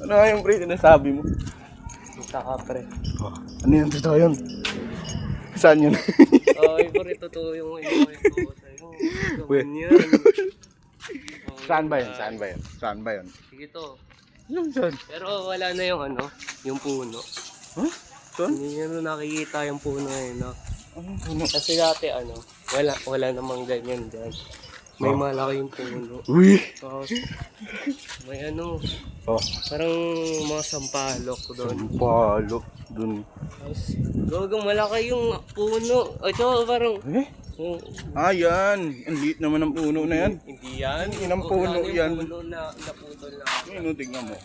Ano nga yung pre, sinasabi mo? Saka pre. Oh, ano yung totoo yun? Saan yun? Ay, pre, totoo yung ito sa'yo. Gaman yan. Saan ba yun? Saan ba yun? Saan ba yun? Sige to. Yung saan? Pero wala na yung ano, yung puno. Huh? Saan? Hindi nyo nakikita yung puno eh, no? Anong puno? Kasi dati ano, wala namang ganyan dyan. May malaking puno. Uy! Tapos, may ano, Oh, parang mga sampalok doon. sampalo. Dun. Tapos, gagang malaki yung puno. Ay, ito parang, Eh? Ah, yan. Ang liit naman ng puno na yan. hindi yan. Inang puno yan. Yung puno na naputol na. Ano, tignan mo.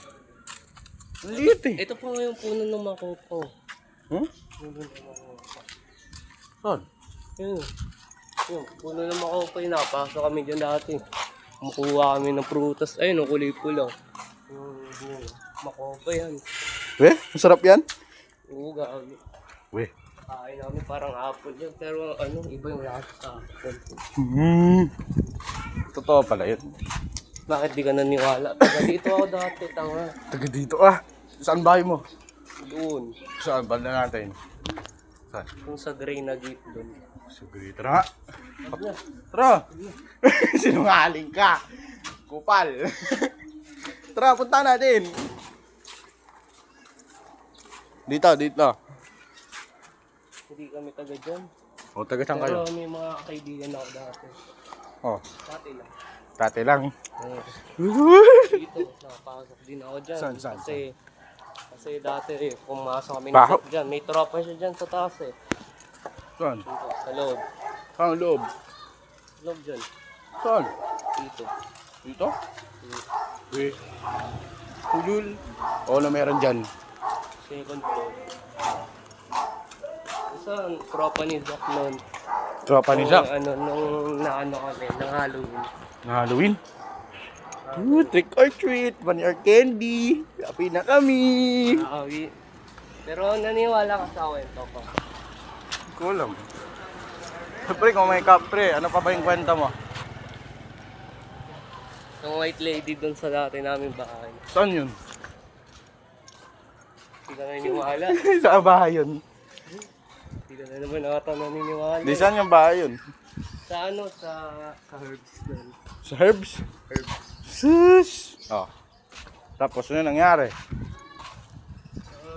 Ang liit eh. Ito pa nga yung puno ng makopo. Huh? Puno ng makopo. Saan? Yun. Yung puno ng makopo yung napasok kami dyan dati. Kumukuha kami ng prutas. Ayun, ang kulay pula. Yung makopo yan. Weh, masarap yan? Oo, gagi. Weh. Kain namin parang apple yun. Pero ano, iba yung lasa sa apple. Totoo pala yun. Bakit di ka naniwala? Taga dito ako dati, tanga. Taga dito ah. Saan bahay mo? Doon. Saan? Banda natin. Saan? Kung sa gray na gate doon. Sige, tara. Tara. Sinungaling ka. Kupal. Tara, punta natin. Dito, dito. Hindi kami taga dyan. O, taga saan kayo? Pero may mga kaibigan ako dati. O, Dati lang. dati lang. Dito, nakapasok din ako dyan. Saan, saan, Kasi dati pumasok kami Baho? dyan. May tropa siya dyan sa taas eh. Saan? Dito, sa loob. Saan ang loob? Sa loob dyan. Saan? Dito. Dito? Weh. Ulul. O, na meron dyan. Second floor. Isang tropa ni Jack noon. Tropa ni Jack. Ano, nung naano kami, nang Halloween. Na Halloween? Trick or treat, money or candy. Happy na kami. Nakawi. Pero naniwala ka sa kwento ko. Hindi ko alam. Pre, kung may kapre, ano pa ba yung kwento mo? Yung white lady doon sa dati namin bahay. Saan yun? Hindi ka naniniwala. Saan bahay yun? Hindi ka na naman ata naniniwala. Di saan yung bahay yun? Sa ano, sa herbs doon. Sa Herbs? Herbs. Sus! Oh. Tapos ano nangyari?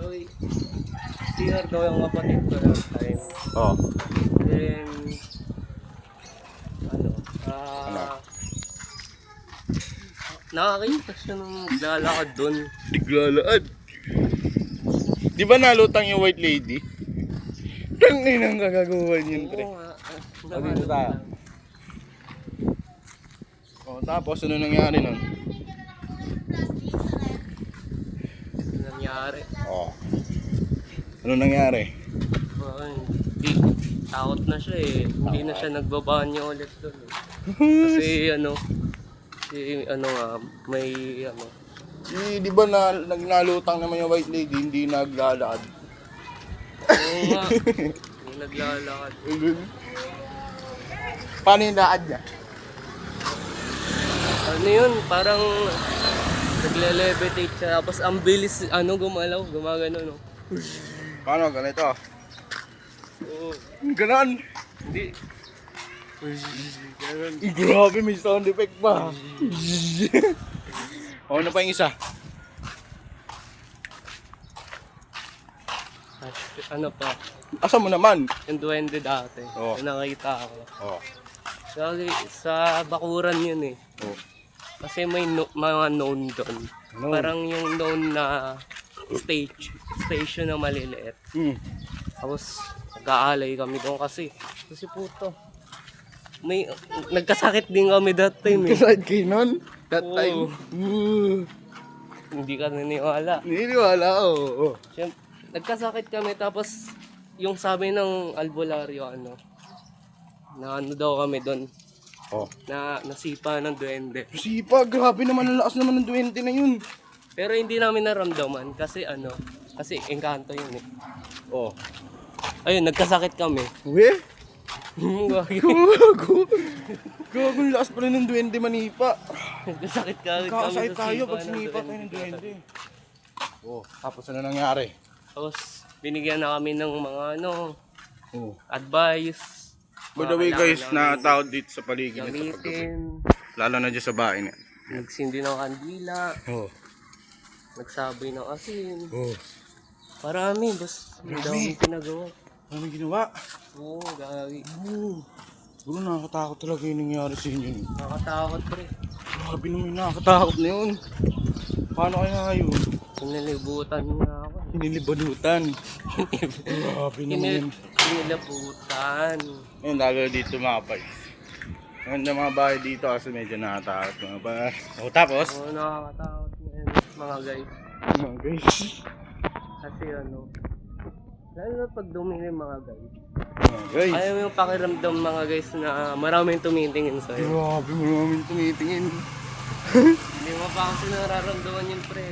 Ay, CR daw yung kapatid ko last time. Oh. Then, ano, Ano? nakakita siya nung lalakad doon. Naglalaan. Di ba nalutang yung white lady? Tangin ang kagagawan yun, pre. Oo nga. Dito tayo. Oh, tapos ano nangyari nun? Nangyari. Oh. Ano nangyari? Ay, takot na siya eh. Hindi na siya nagbabanyo ulit doon eh. Kasi ano nga, may ano. Di ba nagnalutang naman yung white lady, hindi naglalakad? Oo nga, may naglalakad. Paano yung lakad niya? Ano yun, parang nagle-levitate siya. Tapos ang bilis, gumalaw, gumagano no. Paano? Ganito. Oo, Ganon. hindi. Ganun. Grabe, may sound effect pa. O, ano pa yung isa? Ano pa, Asa mo naman? yung duwende dati. Oo. Yung nakita ko. Oh. Sa bakuran yun eh. Oh. Kasi may mga known doon. Known? Parang yung known na station na maliliit. Tapos nag-aalay kami doon kasi puto. May nagkasakit din kami that time eh. Kasad kayo nun? That Oo. time? Hindi ka naniniwala. Niniwala, oo. Siyempre, nagkasakit kami tapos yung sabi ng albularyo na ano daw kami doon. Oh. Na nasipa ng duwende. Sipa, grabe naman, ang lakas naman ng 20 na yun. Pero hindi namin naramdaman kasi kasi engkanto yun eh. Oh. Ayun, nagkasakit kami. Uwe? Gagi. Gago. Gago, ang lakas pala ng 20 manipa. Nagkasakit kami Kakasakit sa tayo sipa pag ng sinipa tayo duwende. ng 20. Oh, tapos ano nangyari? Tapos binigyan na kami ng mga Oh. advice. By the way guys, nakatao dito sa paligid nito paggabi. Gamitin. Lalo na dyan sa bahay na. Nagsindi ng kandila. Oh. Nagsabay ng asin. Oh. Marami, bas. Ang daming pinagawa. Ano ginawa? Oo, gagi. Oh. Bro, nakakatakot talaga yung nangyari sa inyo. Nakatakot pre. Grabe naman nakakatakot na yun. Paano kaya yun? Pinalibutan nga ako. Hinilibalutan. Grabe naman yun. Pinilabutan. Ayun, lalo dito mapay. Ngayon yung mga bahay dito kasi medyo nakatakot mga ba. O tapos? Oo, nakakatakot ngayon mga guys. Mga guys. Kasi lalo na pag dumili mga guys. Mga guys. Ayaw mo yung pakiramdam mga guys na maraming tumitingin sa'yo. Grabe mo namin tumitingin. Hindi mo pa kasi nararamdaman yun pre.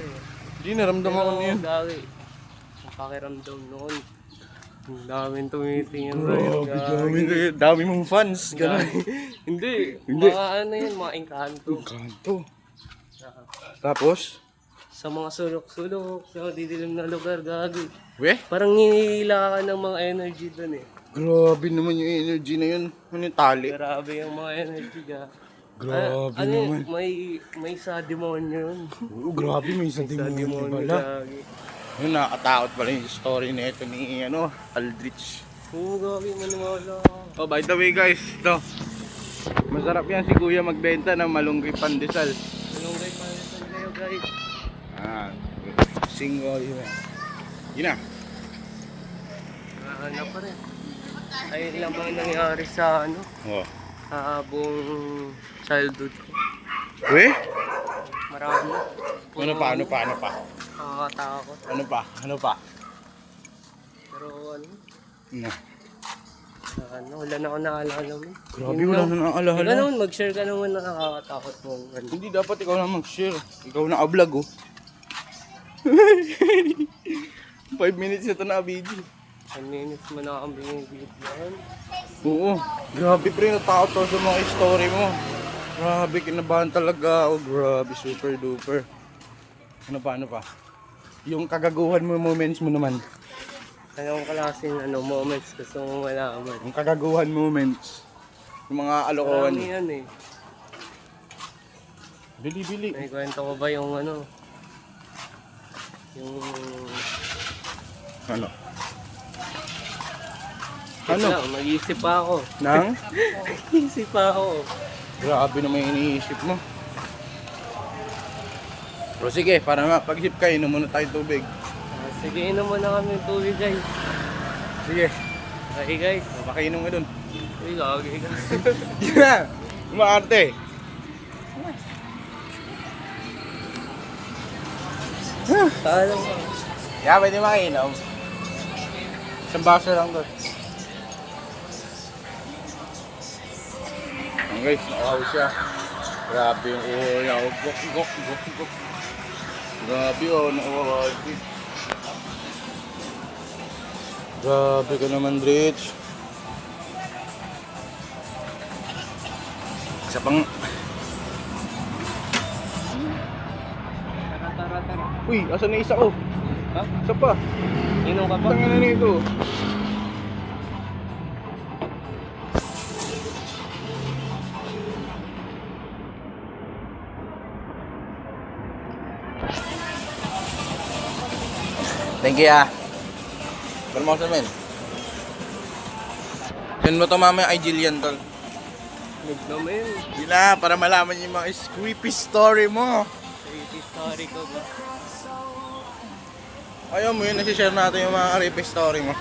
Hindi naramdaman ko na yun. Gagi. Ang pakiramdam noon. Ang daming tumitingin Grabe, dami mong fans. Ganun. Hindi. Hindi. Mga yun, mga engkanto. Kanto. Tapos? Sa mga sulok-sulok, sa didilim na lugar, gagi. Weh? Parang hinihila ka ng mga energy dun eh. Grabe naman yung energy na yun. Ano yung tali? Grabe yung mga energy ka. Grabe Ano yun, naman. may sa demonyo yun. Oo, grabe may isang Sa demonyo demonyo, pala. gagi. Yun, nakakatakot pala yung story na ito ni Aldrich. Oo, gagi, maniwala. Oh, by the way guys, ito. Masarap yan si Kuya magbenta ng malunggay pandesal. Anong guys, panisan kayo guys? Ah, single yun. Yun na. Ano pa rin. Ayun lang bang nangyari sa Oh. sa buong childhood ko. Weh? Marami. Ano pa? Nakakatakot. Ano pa? Pero Ano? wala na ako naalala mo. Grabe, wala na naalala. Ikaw naman, mag-share ka naman na nakakatakot mo. Hindi dapat ikaw na mag-share. Ikaw na vlog oh. 5 minutes ito na video. 10 minutes mo na kang binibigit yan. Oo. Grabe pre, natakot ako sa mga story mo. Grabe, kinabahan talaga ako. Grabe, super duper. Ano pa? Yung kagaguhan mo, moments mo naman. Anong klaseng moments gusto mo malaman? Yung kagaguhan moments. Yung mga alokohan. Marami yan eh. Bili. May kwento ko ba yung yung... Ano? Ano? Lang, mag-iisip pa ako. Nang? Mag-iisip pa ako. Grabe naman yung iniisip mo. Pero sige, para mapag-isip kayo, inom muna tayo tubig. Sige, inom muna kami ng tubig guys. Sige, Okay guys. mapakainom ka dun. Uy, gagi ka. Sige na, umaarte. Taalam ka. Yeah, pwede makainom. Isang baso lang doon. Guys, nakaw siya. Grabe yung uho niya. Gok. Grabe nakaw siya. Grabe ka naman, Rich. Isa pang... Tara. Uy, asan na isa ko? Ha? Isa pa. Inom ka pa? Tangin na nito. Thank you Pero mo men. Send mo to mamaya kay Jillian tol. Huwag naman. Yun na, para malaman yung mga creepy story mo. Creepy story ko ba? Ayaw mo yun, nasi-share natin yung mga creepy story mo.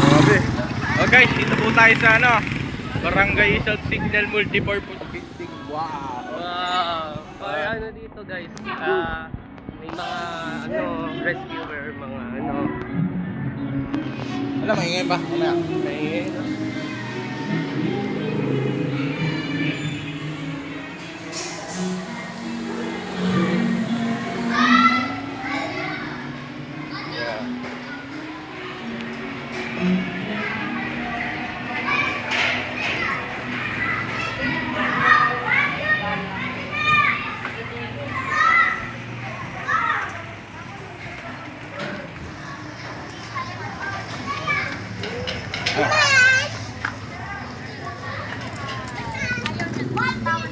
Grabe. Oh guys, dito po tayo sa Barangay South Signal Multipurpose Building. Wow. Or dito guys, may mga rescuer, mga Alam, maingay ba? Mamaya. may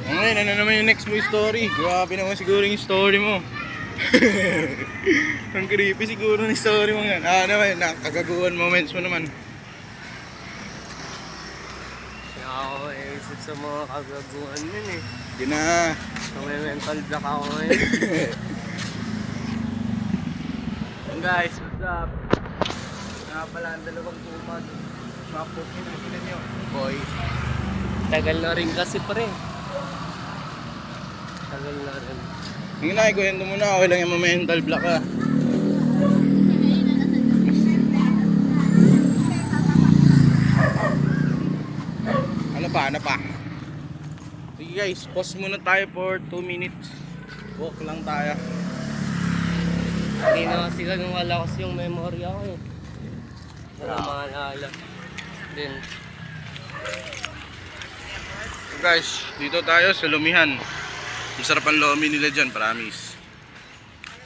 Ngayon, ano naman yung next mo story? Grabe naman siguro yung story mo. Ang creepy siguro ng story mo yan. Naman, nakagaguhan moments mo naman. Kaya ako isip sa mga kagaguhan nun eh. Di na. So, may mental block ako ngayon. And guys, what's up? Pala ang dalawang tumag. Mapok yun ang sila nyo. Boy. Tagal na rin kasi pre. Tagal na rin. Hindi na, ikuwento mo na. Okay lang yung mental block ka. Ano pa? Sige guys, pause muna tayo for 2 minutes. Walk lang tayo. Hindi na kasi ganun malakas yung memory ako eh. Wala maalala. Then, So guys, dito tayo sa Lumihan. Masarap ang lomi nila dyan, promise.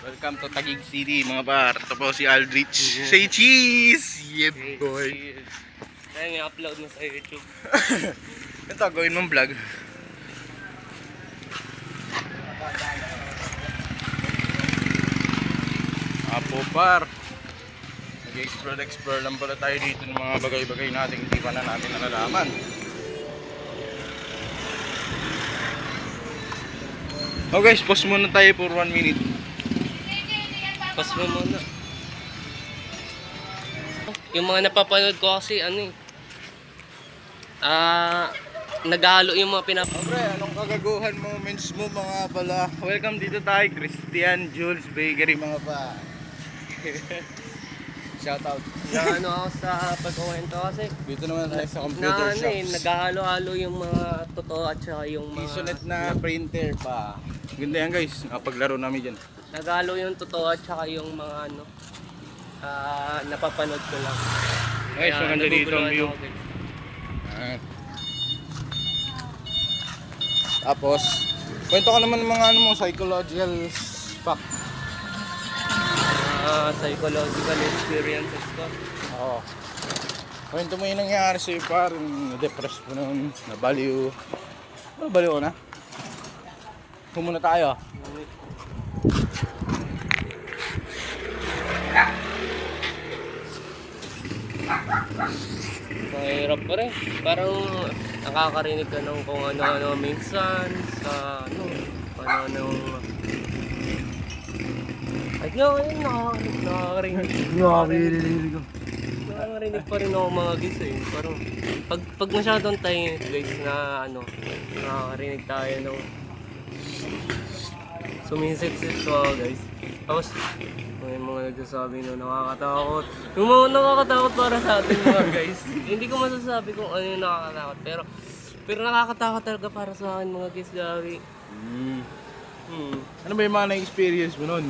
Welcome to Taguig City mga par. Ito po si Aldrich. Say cheese! Yeah boy! kaya nga-upload mo sa YouTube. Ito, gawin mong vlog. Apo par. Nag-explore lang pala tayo dito ng mga bagay-bagay natin hindi pa na natin nalalaman. Oh guys, pause muna tayo for 1 minute. Pas mo muna. Yung mga napapanood ko kasi ano eh. Naghalo yung mga Pre, anong kagaguhan moments mo mga pala? Welcome dito tayo, Christian Jules Bakery mga pa. Shout out. na ano ako sa pagkukwento kasi. Dito naman tayo sa Na computer ano eh, shops. naghahalo-halo yung mga totoo at saka yung mga... Isonet na printer pa. Ganda yan guys, nakapaglaro namin dyan. Naghalo yung totoo at saka yung mga ano. Napapanood ko lang. Guys, Kaya maganda dito ang naguguluhan view. ako din. Ayan. Tapos, kwento ka naman ng mga ano mo, psychological fact. Psychological experiences ko. Oo. Kwento mo yung nangyari sa'yo parang na-depress mo nun, nabaliw. Nabaliw ko na. Muna tayo. Mahirap pa rin. Parang nakakarinig ka ng kung ano-ano minsan sa ano, ay nga ngayon nakakarinig. Nakakarinig pa rin ako mga guys eh. Parang pag masyadong tahimik guys na ano, nakakarinig tayo ng sumisit-sit ko guys. Tapos may mga nagsasabi na nakakatakot. Yung mga nakakatakot para sa atin mga guys. Hindi ko masasabi kung ano yung nakakatakot. Pero nakakatakot talaga para sa akin mga guys, Gabi. Ano ba yung mga na-experience mo nun?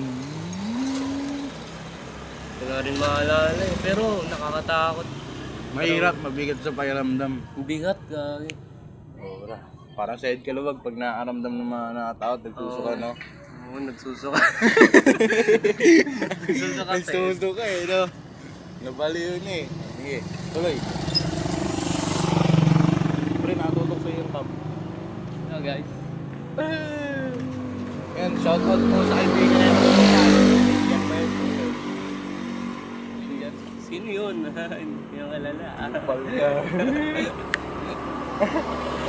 Hindi na rin maalala eh. Pero nakakatakot. Mahirap, mabigat sa pakiramdam. Bigat, Gabi. Ora. Parang sa head kaluwag pag nakaramdam ng mga nakataot, nagsuso ka, no? Oo, nagsusuka. Nagsusuka sa Nagsuso ka eh, no? Nabaliw yun eh. Sige, tuloy. Pre, natutok sa yung top. Oh, guys. Yan, shoutout po sa kaibigan na yan ba yun? Sino yun? Yung alala. Palga.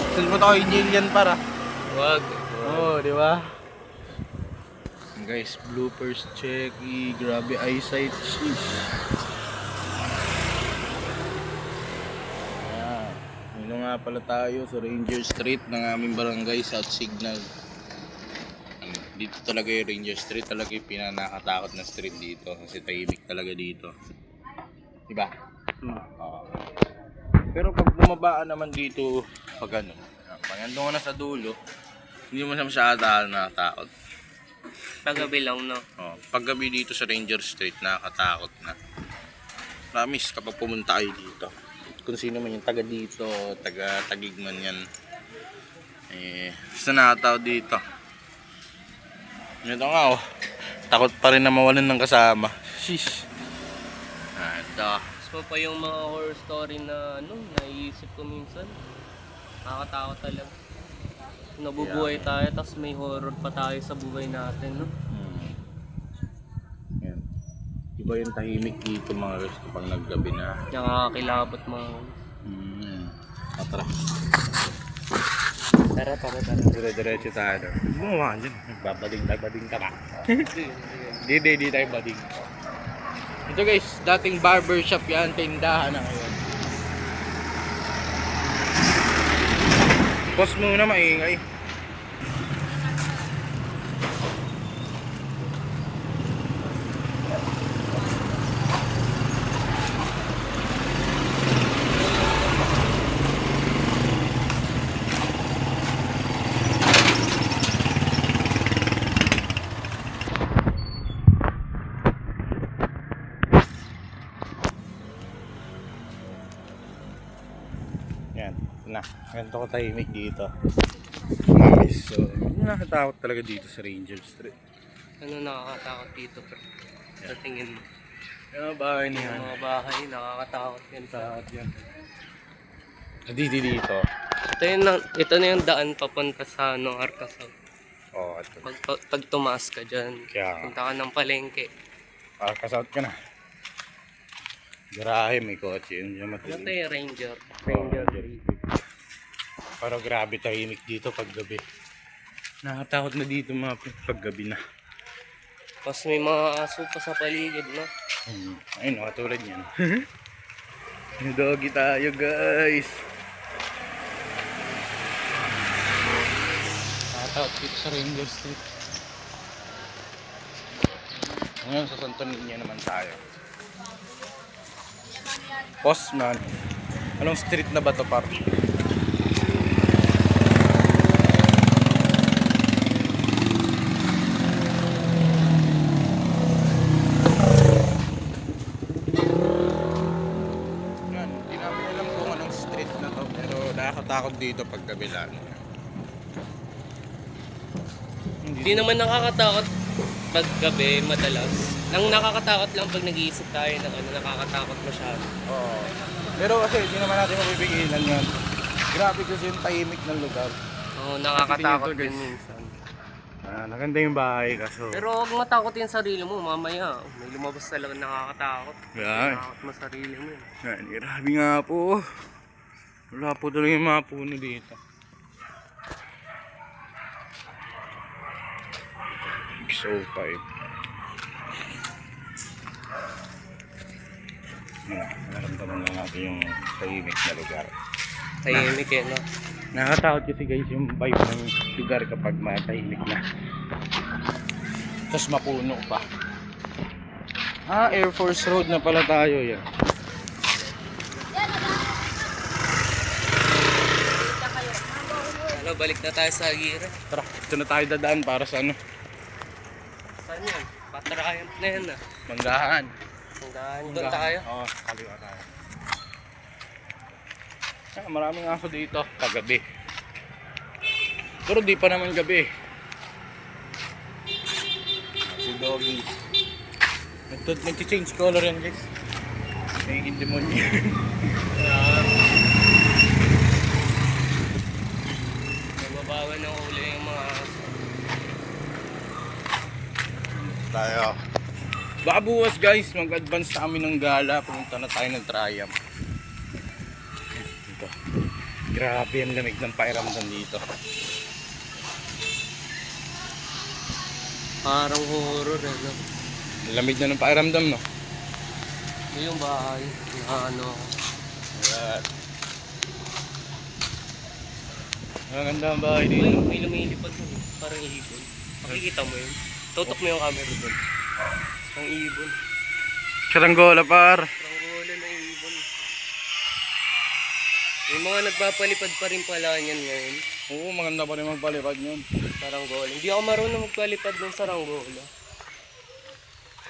Saan mo tayo Jillian para? Wag. Oo, di ba? Guys, bloopers check. Grabe eyesight. Sheesh. Ayan. Dito nga pala tayo sa Ranger Street ng aming barangay, South Signal. Dito talaga yung Ranger Street, talaga yung pinanakatakot na street dito. Kasi tahimik talaga dito. Diba? Oo. Pero pag bumaba naman dito, pag ano, pag nandun ka na sa dulo, hindi mo siya masyadaan nakatakot. Paggabi lang, no? Oh, paggabi dito sa Ranger Street, nakakatakot na. Promise, kapag pumunta kayo dito, kung sino man yung taga dito, taga Taguig man yan, basta nakataw dito. Ito nga takot pa rin na mawalan ng kasama. Sheesh. Ito, pa pa yung mga horror story na ano, naiisip ko minsan. Nakakatakot talaga. Nabubuhay tayo, tapos may horror pa tayo sa buhay natin, no? Yan. Iba yung tahimik dito mga guys kapag naggabi na. Nakakakilabot mga... Tara. Tara. Dire-diretso tayo. Gumawa dyan. Bading ka ba? Di tayo bading. Ito guys, dating barbershop yan, tindahan na ngayon. Pause muna, maingay. Yan. Na. Ganito ko tahimik dito. Mamis. So, nakakatakot talaga dito sa Ranger Street. Ano nakakatakot dito, pre? Sa tingin mo? Yung bahay Yung niya. mga bahay, nakakatakot yan. Takot yan. Dito. Ito na yung daan papunta sa ano, Arcasao. Oo, ito. Pag tumaas ka dyan, Kaya nga. punta ka ng palengke. Kasout ka na. Garahe, may kotse. Yun yung Ano matulog. to yung Ranger? Ranger. Ranger 3. Pero grabe tahimik dito pag gabi. Nakakatakot na dito mga pag gabi na. Tapos may mga aso pa sa paligid, no? Ayun, katulad yan. Doggy tayo guys. Nakakatakot dito sa Ranger Street. Ngayon sa Santo Niño naman tayo. Postman. Anong street na ba to, par? Yan, hindi namin alam kung anong street na to, pero nakakatakot dito pag gabi lang. Hindi naman nakakatakot pag gabi madalas. Nang nakakatakot lang pag nag-iisip tayo ng ano, nakakatakot masyado. Oo. Pero kasi hindi naman natin mapipigilan yan. Grabe kasi yung tahimik ng lugar. Oo, nakakatakot Tingin din ko, guys. minsan. Maganda yung bahay kaso. Pero huwag matakot yung sarili mo, mamaya. May lumabas talaga nakakatakot. Yan. Takot mo sarili mo. Yan, grabe nga po. Wala po talaga yung mga puno dito. XO5. Naramdaman lang natin yung tahimik na lugar. Tahimik eh, no? Nakakatakot kasi guys yung vibe ng lugar kapag matahimik na. Tapos mapuno pa. Air Force Road na pala tayo yan. Ano, balik na tayo sa Aguirre. Tara, ito na tayo dadaan para sa ano? Saan yan? Patrayan na yan ah. Manggahan. Doon tayo. Oo, kaliwa tayo. Maraming aso dito paggabi. Pero di pa naman gabi. Si Doggy. Nag-change color yan guys. Nagiging demonyo. Nababawan ng ulo yung mga aso. Tayo. Baka bukas guys, mag-advance na kami ng gala. Pumunta na tayo ng Triumph. Ito. Grabe ang lamig ng pakiramdam dito. Parang horror eh, no? Lamig na ng pakiramdam, no? Ito yung bahay. Na ano. Ayan. Ang ganda ang bahay dito. Uy, may lumilipad mo. Parang ibon. Makikita mo yun. Tutok mo yung camera doon. Ang ibon. Saranggola par. Saranggola na ibon. Yung mga nagpapalipad pa rin pala niyan ngayon. Oo, maganda pa rin magpalipad yun. Saranggola. Hindi ako marunong magpalipad ng saranggola.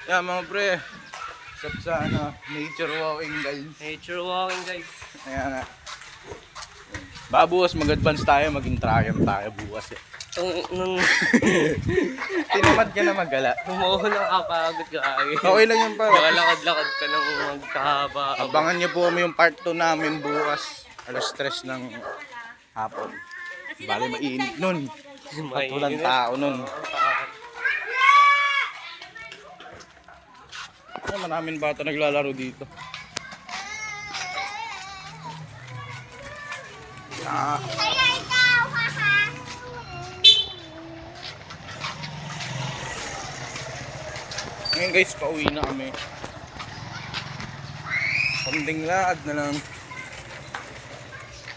Yan mga pre. Sap sa ano, nature walking guys. Nature walking guys. Ayan nga. Bukas mag-advance tayo, maging Triumph tayo bukas eh. Nung Tinamad ka na magala. umuulan nakapagod ka ay. Okay lang yan pa. Nakalakad-lakad ka ng magkahaba. Abangan niyo po kami yung part 2 namin bukas. Alas 3 ng hapon. Bali mainit nun. At walang tao nun. Ay, maraming bata naglalaro dito. Ah, ngayon guys, pauwi na kami. Konting laad na lang.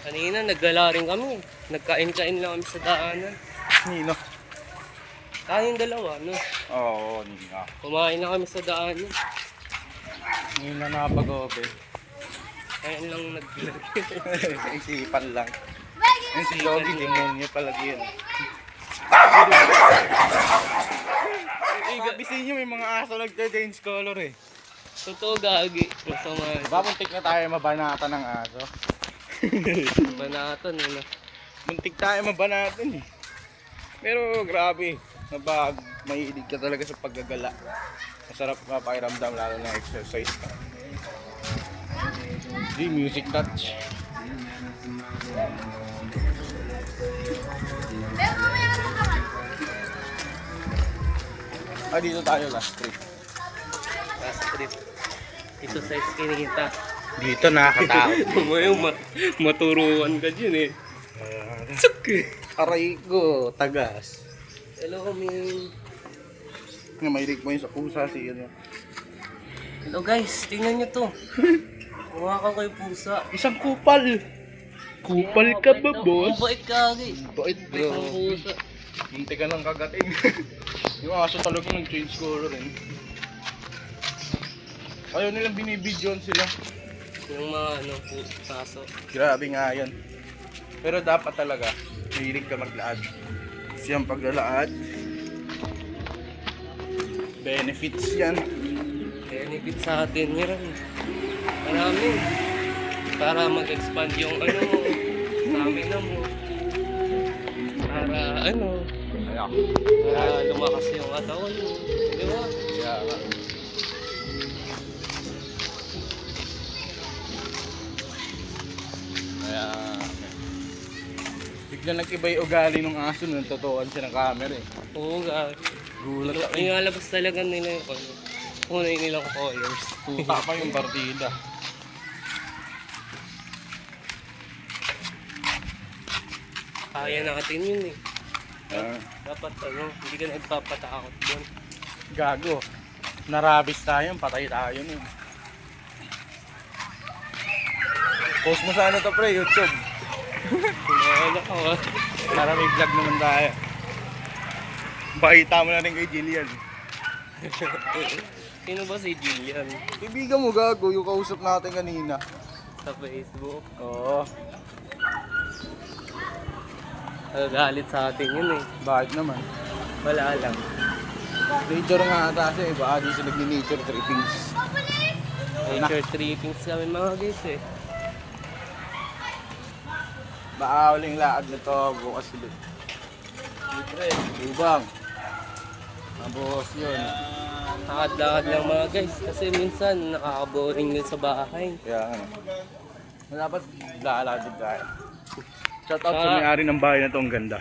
Kanina naggala rin kami. Nagkain-kain lang kami sa daanan. Nino. Tayong dalawa, no? Oo, Nino. Kumain na kami sa daanan. Ngayon na napag-open. Kaya lang nag-vlog. Isipan lang. Yung si Yogi, demonyo palagi yun. Bisin nyo, may mga aso nagka-change color eh. Totoo gagi. Masama. Babuntik na tayo mabanatan ng aso. Banatan, ano? Buntik tayo mabanatan eh. Pero grabe, maiilig ka talaga sa paggagala. Masarap mapakiramdam lalo na exercise ka. Di music touch. Dito tayo last trip. Last trip. Ito sa Eskinita. Dito nakakatakot. Tumayo, maturuan ka dyan eh. Tsuk! Aray ko, tagas. Hello, kami. Mahilig mo yun sa pusa si ano. Hello guys, tingnan nyo to. Hawakan ko yung pusa. Isang kupal. Kupal ka ba, boss? Mabait ka, Agi. Bait, Bait ang pusa. Hindi ka nang kagatin. Yung aso talaga nag-change color rin. Ayaw nilang binibidyon sila. Yung mga ano, pusaso. Grabe nga yan. Pero dapat talaga, mahilig ka maglaad. Kasi ang paglalaad, benefits yan. Benefit sa atin yan. Marami. Para mag-expand yung ano mo, stamina mo. Para ano, para lumakas yung katawan mo. Di ba? Kaya nga. Kaya bigla nag-iba yung ugali ng aso nung totoan siya ng camera eh. Oo, guys. Gulat ako. Ay, alabas talaga nila yung ano. Unay nilang colors. Tuta pa yung partida. Kaya natin yun eh. Ah, Dapat ano, hindi ka nagpapatakot doon. gago. Narabis tayo, patay tayo nun. Post mo sa ano to pre, YouTube. Wala ka ba? Para may vlog naman tayo. Pakita mo na rin kay Jillian. Sino ba si Jillian? Kaibigan mo gago, yung kausap natin kanina. Sa Facebook? Oo. Nagagalit sa atin yun eh. Bakit naman? Wala lang. Nature nga ata siya eh, baka di siya nag-nature trippings. Nature trippings kami mga guys eh. Baka uling laad na to, bukas ulit. Siyempre, Ubang. Tapos yun. nakadlakad lang mga guys. Kasi minsan nakaka-boring din sa bahay. Kaya ano. Dapat lalakad din tayo. Shout out sa may-ari ng bahay na to, ang ganda.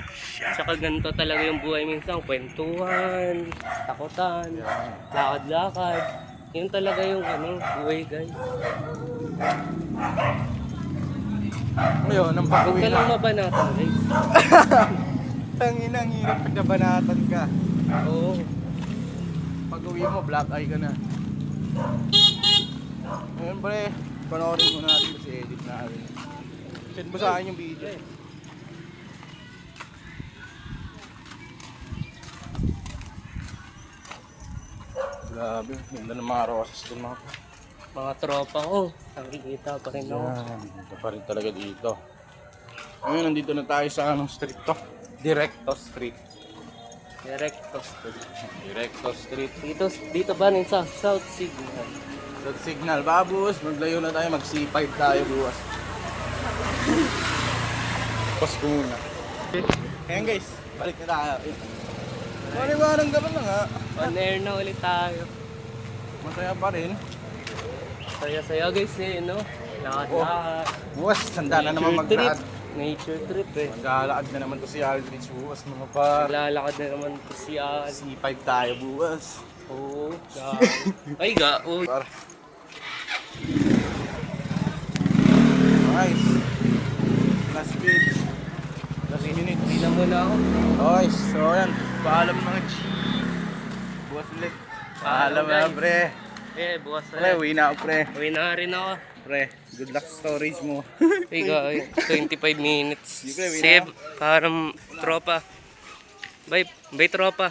Tsaka ganito talaga yung buhay minsan. Kwentuhan, takutan, lakad-lakad. Yun talaga yung ano, buhay guys. Ngayon, ang Huwag pag-uwi ka lang na. mabanatan guys. Tangina, ang hirap pag nabanatan ka. Oo. Pag-uwi mo, black eye ka na. Ngayon pre, panoorin mo natin kasi edit natin. Send mo sa akin yung video. Grabe, ganda ng mga roses doon mga. Mga tropa ko, nakikita pa rin ako. Ito pa rin talaga dito. Ngayon, nandito na tayo sa anong street to? Directo Street. Directo Street. Directo Street. Dito ba rin sa South Signal? That signal, babus. Maglayo na tayo, mag C5 tayo bukas. Pause ko muna. Ayan guys, balik na tayo. Parang gano'n na nga. On air na ulit tayo. Masaya pa rin. Saya-saya guys eh, no? Lakad-lakad. Bukas, handa na naman Nature maglaad. trip. Nature trip eh. Maglalakad na naman to si Aldrich bukas mga par. Maglalakad na naman to si Al. C5 tayo bukas. Oo. Ay ga, uy. Par. Nice. Last speed. Last minute. Hindi na muna ako. Nice. So yan. Paalam mga G. Bukas ulit. Paalam na guys. pre. Eh, bukas Pre, na. uwi na ako pre. Uwi na rin ako. Pre, good luck sa storage mo. Ay ga, 25 minutes. Sige, uwi na Sige, ako. parang tropa. Bye, bye tropa.